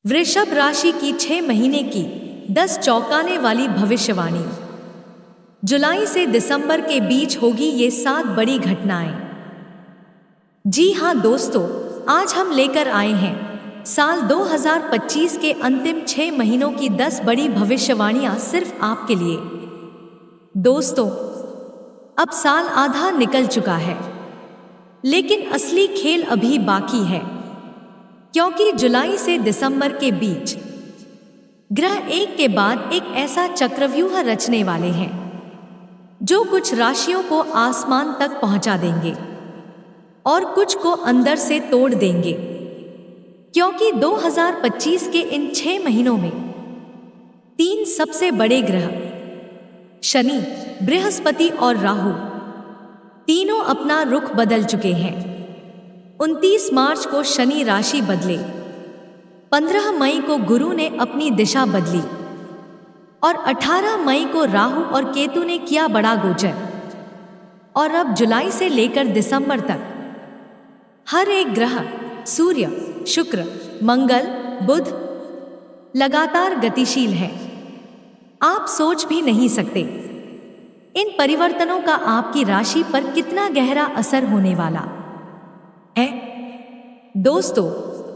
वृषभ राशि की 6 महीने की 10 चौंकाने वाली भविष्यवाणी। जुलाई से दिसंबर के बीच होगी ये 7 बड़ी घटनाएं। जी हां दोस्तों, आज हम लेकर आए हैं साल 2025 के अंतिम 6 महीनों की 10 बड़ी भविष्यवाणियां सिर्फ आपके लिए। दोस्तों, अब साल आधा निकल चुका है, लेकिन असली खेल अभी बाकी है, क्योंकि जुलाई से दिसंबर के बीच ग्रह एक के बाद एक ऐसा चक्रव्यूह रचने वाले हैं जो कुछ राशियों को आसमान तक पहुंचा देंगे और कुछ को अंदर से तोड़ देंगे। क्योंकि 2025 के इन 6 महीनों में 3 सबसे बड़े ग्रह शनि, बृहस्पति और राहु तीनों अपना रुख बदल चुके हैं। 29 मार्च को शनि राशि बदले, 15 मई को गुरु ने अपनी दिशा बदली और 18 मई को राहु और केतु ने किया बड़ा गोचर। और अब जुलाई से लेकर दिसंबर तक हर एक ग्रह सूर्य, शुक्र, मंगल, बुध लगातार गतिशील है। आप सोच भी नहीं सकते इन परिवर्तनों का आपकी राशि पर कितना गहरा असर होने वाला है। दोस्तों,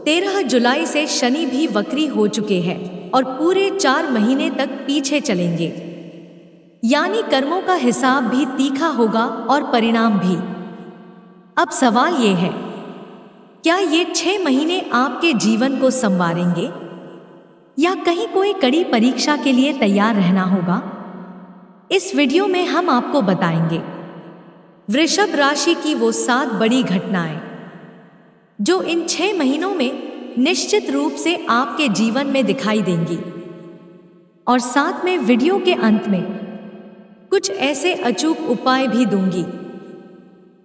13 जुलाई से शनि भी वक्री हो चुके हैं और पूरे 4 महीने तक पीछे चलेंगे। यानी कर्मों का हिसाब भी तीखा होगा और परिणाम भी। अब सवाल ये है, क्या ये 6 महीने आपके जीवन को संवारेंगे या कहीं कोई कड़ी परीक्षा के लिए तैयार रहना होगा? इस वीडियो में हम आपको बताएंगे वृषभ राशि की वो 7 बड़ी घटनाएं जो इन 6 महीनों में निश्चित रूप से आपके जीवन में दिखाई देंगी। और साथ में वीडियो के अंत में कुछ ऐसे अचूक उपाय भी दूंगी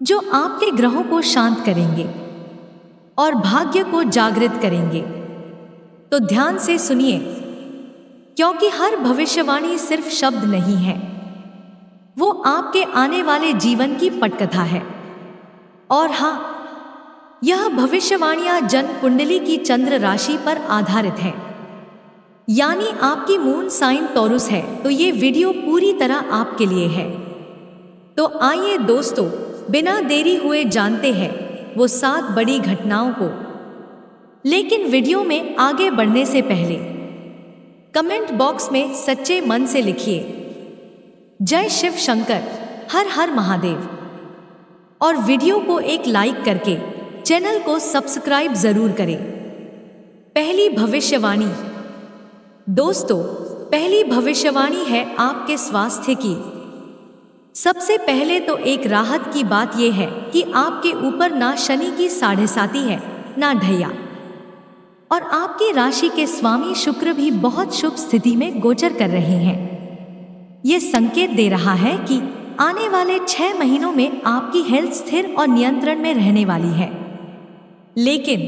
जो आपके ग्रहों को शांत करेंगे और भाग्य को जागृत करेंगे। तो ध्यान से सुनिए, क्योंकि हर भविष्यवाणी सिर्फ शब्द नहीं है, वो आपके आने वाले जीवन की पटकथा है। और हाँ, यह भविष्यवाणियां जन्म कुंडली की चंद्र राशि पर आधारित है, यानी आपकी मून साइन टॉरस है, तो ये वीडियो पूरी तरह आपके लिए है। तो आइए दोस्तों, बिना देरी हुए जानते हैं वो 7 बड़ी घटनाओं को। लेकिन वीडियो में आगे बढ़ने से पहले कमेंट बॉक्स में सच्चे मन से लिखिए जय शिव शंकर, हर हर महादेव, और वीडियो को एक लाइक करके चैनल को सब्सक्राइब जरूर करें। पहली भविष्यवाणी। दोस्तों, पहली भविष्यवाणी है आपके स्वास्थ्य की। सबसे पहले तो एक राहत की बात यह है कि आपके ऊपर ना शनि की 7.5 है ना ढैया, और आपकी राशि के स्वामी शुक्र भी बहुत शुभ स्थिति में गोचर कर रहे हैं। यह संकेत दे रहा है कि आने वाले 6 महीनों में आपकी हेल्थ स्थिर और नियंत्रण में रहने वाली है। लेकिन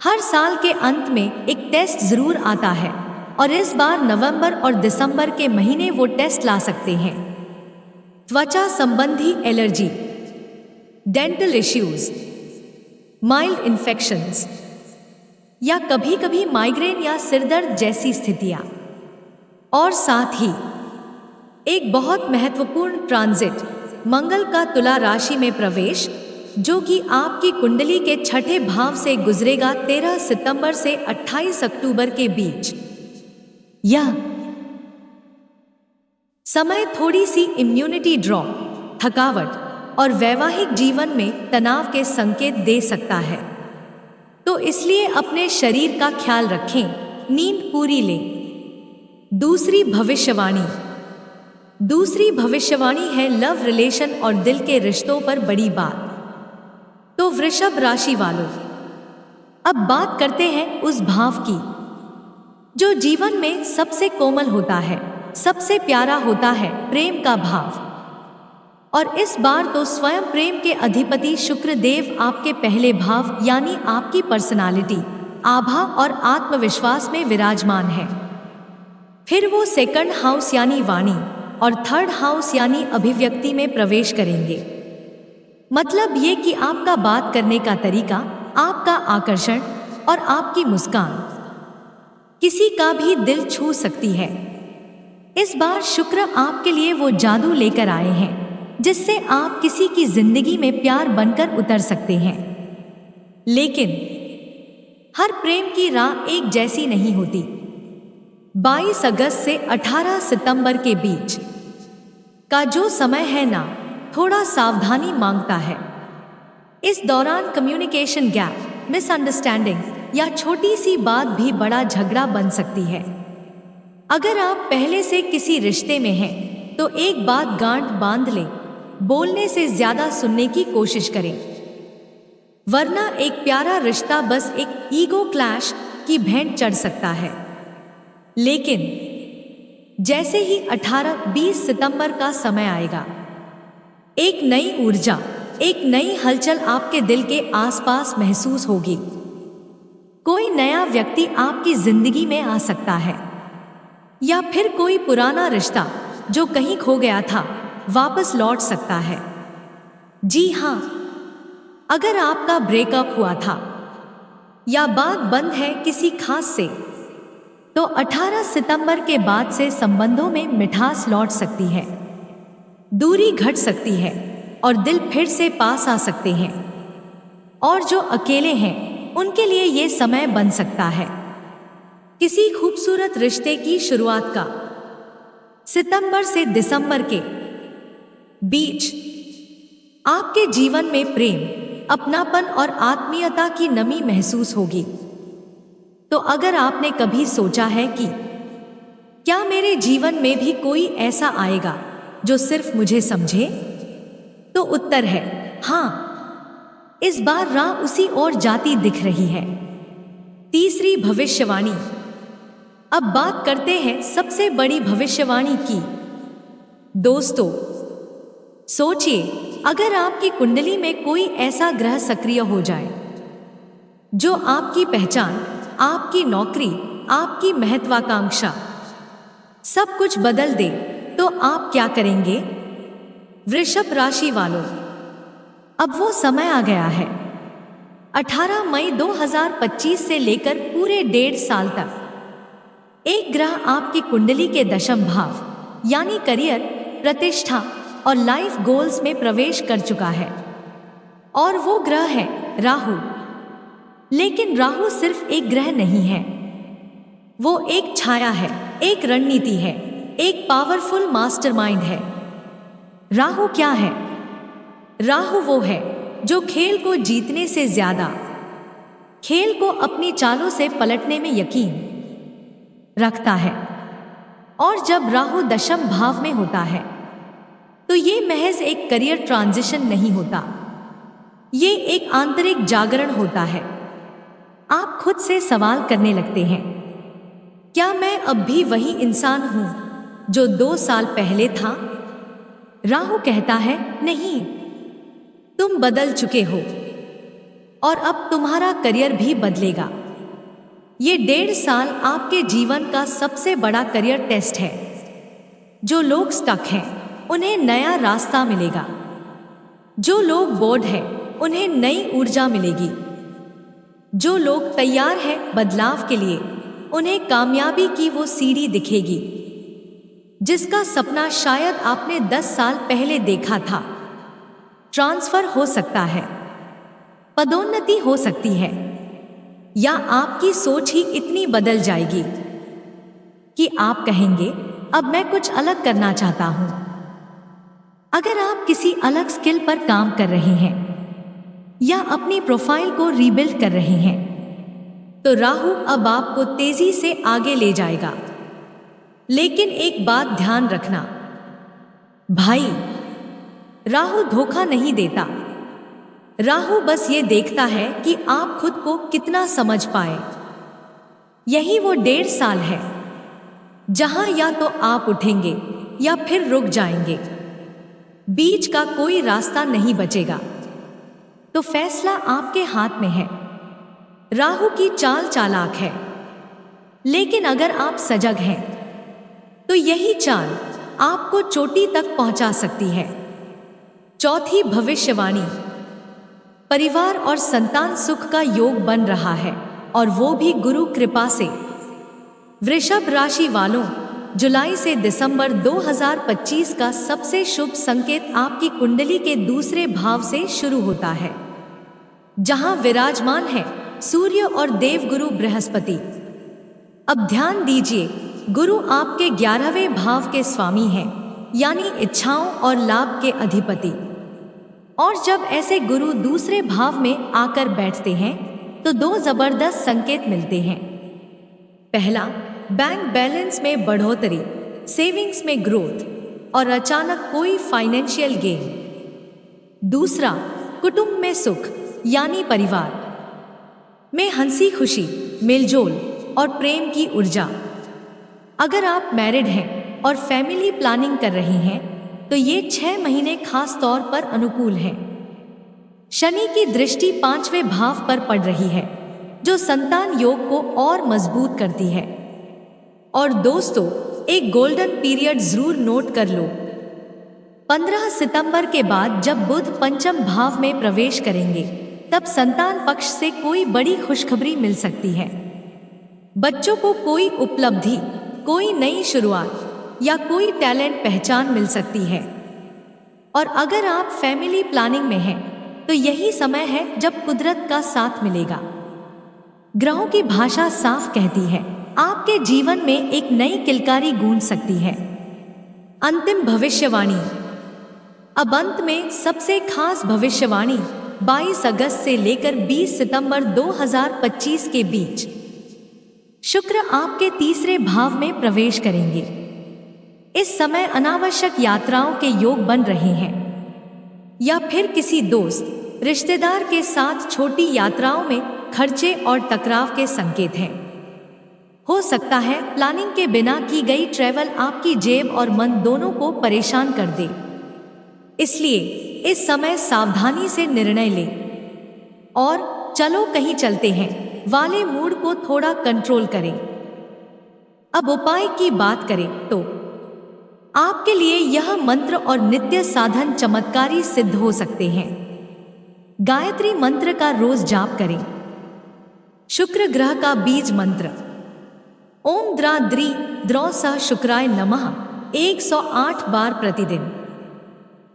हर साल के अंत में एक टेस्ट जरूर आता है, और इस बार नवंबर और दिसंबर के महीने वो टेस्ट ला सकते हैं। त्वचा संबंधी allergy, dental issues, mild infections या कभी कभी माइग्रेन या सिरदर्द जैसी स्थितियां। और साथ ही एक बहुत महत्वपूर्ण ट्रांजिट, मंगल का तुला राशि में प्रवेश, जो कि आपकी कुंडली के 6ठे भाव से गुजरेगा 13 सितंबर से 28 अक्टूबर के बीच। यह समय थोड़ी सी इम्यूनिटी ड्रॉप, थकावट और वैवाहिक जीवन में तनाव के संकेत दे सकता है। तो इसलिए अपने शरीर का ख्याल रखें, नींद पूरी लें। दूसरी भविष्यवाणी है लव रिलेशन और दिल के रिश्तों पर बड़ी बात। तो वृषभ राशि वालों, अब बात करते हैं उस भाव की जो जीवन में सबसे कोमल होता है, सबसे प्यारा होता है, प्रेम का भाव। और इस बार तो स्वयं प्रेम के अधिपति शुक्र देव आपके पहले भाव यानी आपकी पर्सनालिटी, आभा और आत्मविश्वास में विराजमान है। फिर वो सेकंड हाउस यानी वाणी और थर्ड हाउस यानी अभिव्यक्ति में प्रवेश करेंगे। मतलब ये कि आपका बात करने का तरीका, आपका आकर्षण और आपकी मुस्कान किसी का भी दिल छू सकती है। इस बार शुक्र आपके लिए वो जादू लेकर आए हैं जिससे आप किसी की जिंदगी में प्यार बनकर उतर सकते हैं। लेकिन हर प्रेम की राह एक जैसी नहीं होती। 22 अगस्त से 18 सितंबर के बीच का जो समय है ना, थोड़ा सावधानी मांगता है। इस दौरान कम्युनिकेशन गैप, मिसअंडरस्टैंडिंग या छोटी सी बात भी बड़ा झगड़ा बन सकती है। अगर आप पहले से किसी रिश्ते में हैं तो एक बात गांठ बांध लें, बोलने से ज्यादा सुनने की कोशिश करें, वरना एक प्यारा रिश्ता बस एक ईगो क्लैश की भेंट चढ़ सकता है। लेकिन जैसे ही 18-20 सितंबर का समय आएगा, एक नई ऊर्जा, एक नई हलचल आपके दिल के आसपास महसूस होगी। कोई नया व्यक्ति आपकी जिंदगी में आ सकता है या फिर कोई पुराना रिश्ता जो कहीं खो गया था वापस लौट सकता है। जी हाँ, अगर आपका ब्रेकअप हुआ था या बात बंद है किसी खास से, तो 18 सितंबर के बाद से संबंधों में मिठास लौट सकती है, दूरी घट सकती है और दिल फिर से पास आ सकते हैं। और जो अकेले हैं उनके लिए ये समय बन सकता है किसी खूबसूरत रिश्ते की शुरुआत का। सितंबर से दिसंबर के बीच आपके जीवन में प्रेम, अपनापन और आत्मीयता की नमी महसूस होगी। तो अगर आपने कभी सोचा है कि क्या मेरे जीवन में भी कोई ऐसा आएगा जो सिर्फ मुझे समझे, तो उत्तर है हाँ। इस बार राह उसी ओर जाती दिख रही है। तीसरी भविष्यवाणी। अब बात करते हैं सबसे बड़ी भविष्यवाणी की। दोस्तों, सोचिए, अगर आपकी कुंडली में कोई ऐसा ग्रह सक्रिय हो जाए जो आपकी पहचान, आपकी नौकरी, आपकी महत्वाकांक्षा सब कुछ बदल दे, तो आप क्या करेंगे? वृषभ राशि वालों, अब वो समय आ गया है। 18 मई 2025 से लेकर पूरे 1.5 साल तक एक ग्रह आपकी कुंडली के दशम भाव यानी करियर, प्रतिष्ठा और लाइफ गोल्स में प्रवेश कर चुका है। और वो ग्रह है राहु। लेकिन राहु सिर्फ एक ग्रह नहीं है, वो एक छाया है, एक रणनीति है, एक पावरफुल मास्टरमाइंड है। राहु क्या है? राहु वो है जो खेल को जीतने से ज्यादा खेल को अपनी चालों से पलटने में यकीन रखता है। और जब राहु दशम भाव में होता है तो ये महज एक करियर ट्रांजिशन नहीं होता, ये एक आंतरिक जागरण होता है। आप खुद से सवाल करने लगते हैं, क्या मैं अब भी वही इंसान हूं जो 2 साल पहले था? राहु कहता है नहीं, तुम बदल चुके हो और अब तुम्हारा करियर भी बदलेगा। ये 1.5 साल आपके जीवन का सबसे बड़ा करियर टेस्ट है। जो लोग स्टक हैं उन्हें नया रास्ता मिलेगा, जो लोग बोर्ड हैं उन्हें नई ऊर्जा मिलेगी, जो लोग तैयार हैं बदलाव के लिए उन्हें कामयाबी की वो सीढ़ी दिखेगी जिसका सपना शायद आपने 10 साल पहले देखा था। ट्रांसफर हो सकता है, पदोन्नति हो सकती है, या आपकी सोच ही इतनी बदल जाएगी कि आप कहेंगे अब मैं कुछ अलग करना चाहता हूं। अगर आप किसी अलग स्किल पर काम कर रहे हैं या अपनी प्रोफाइल को रीबिल्ड कर रहे हैं, तो राहु अब आपको तेजी से आगे ले जाएगा। लेकिन एक बात ध्यान रखना भाई, राहु धोखा नहीं देता। राहु बस ये देखता है कि आप खुद को कितना समझ पाए। यही वो 1.5 साल है जहां या तो आप उठेंगे या फिर रुक जाएंगे, बीच का कोई रास्ता नहीं बचेगा। तो फैसला आपके हाथ में है। राहु की चाल चालाक है, लेकिन अगर आप सजग हैं तो यही चाल आपको चोटी तक पहुंचा सकती है। चौथी भविष्यवाणी। परिवार और संतान सुख का योग बन रहा है, और वो भी गुरु कृपा से। वृषभ राशि वालों, जुलाई से दिसंबर 2025 का सबसे शुभ संकेत आपकी कुंडली के दूसरे भाव से शुरू होता है, जहां विराजमान है सूर्य और देवगुरु बृहस्पति। अब ध्यान दीजिए, गुरु आपके 11वें भाव के स्वामी हैं, यानी इच्छाओं और लाभ के अधिपति। और जब ऐसे गुरु दूसरे भाव में आकर बैठते हैं तो दो जबरदस्त संकेत मिलते हैं। पहला, बैंक बैलेंस में बढ़ोतरी, सेविंग्स में ग्रोथ और अचानक कोई फाइनेंशियल गेन। दूसरा, कुटुंब में सुख, यानी परिवार में हंसी खुशी, मेलजोल और प्रेम की ऊर्जा। अगर आप मैरिड हैं और फैमिली प्लानिंग कर रही हैं तो ये 6 महीने खास तौर पर अनुकूल हैं। शनि की दृष्टि 5वें भाव पर पड़ रही है, जो संतान योग को और मजबूत करती है। और दोस्तों, एक गोल्डन पीरियड जरूर नोट कर लो। 15 सितंबर के बाद जब बुध पंचम भाव में प्रवेश करेंगे, तब संतान पक्ष से कोई बड़ी खुशखबरी मिल सकती है। बच्चों को कोई उपलब्धि, कोई नई शुरुआत या कोई टैलेंट पहचान मिल सकती है। और अगर आप फैमिली प्लानिंग में हैं तो यही समय है जब कुदरत का साथ मिलेगा। ग्रहों की भाषा साफ कहती है, आपके जीवन में एक नई किलकारी गूंज सकती है। अंतिम भविष्यवाणी। अब अंत में सबसे खास भविष्यवाणी 22 अगस्त से लेकर 20 सितंबर 2025 के बीच। शुक्र आपके तीसरे भाव में प्रवेश करेंगे। इस समय अनावश्यक यात्राओं के योग बन रहे हैं, या फिर किसी दोस्त, रिश्तेदार के साथ छोटी यात्राओं में खर्चे और टकराव के संकेत हैं। हो सकता है प्लानिंग के बिना की गई ट्रैवल आपकी जेब और मन दोनों को परेशान कर दे। इसलिए इस समय सावधानी से निर्णय लें और चलो कहीं चलते हैं वाले मूड को थोड़ा कंट्रोल करें। अब उपाय की बात करें तो आपके लिए यह मंत्र और नित्य साधन चमत्कारी सिद्ध हो सकते हैं। गायत्री मंत्र का रोज जाप करें। शुक्र ग्रह का बीज मंत्र ओम द्रा द्री द्रौ स शुक्राय नमः 108 बार प्रतिदिन।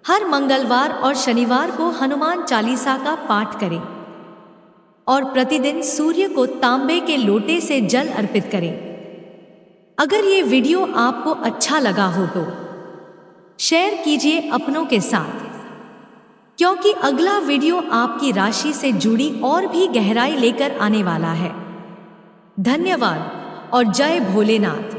हर मंगलवार और शनिवार को हनुमान चालीसा का पाठ करें और प्रतिदिन सूर्य को तांबे के लोटे से जल अर्पित करें। अगर ये वीडियो आपको अच्छा लगा हो तो शेयर कीजिए अपनों के साथ, क्योंकि अगला वीडियो आपकी राशि से जुड़ी और भी गहराई लेकर आने वाला है। धन्यवाद और जय भोलेनाथ।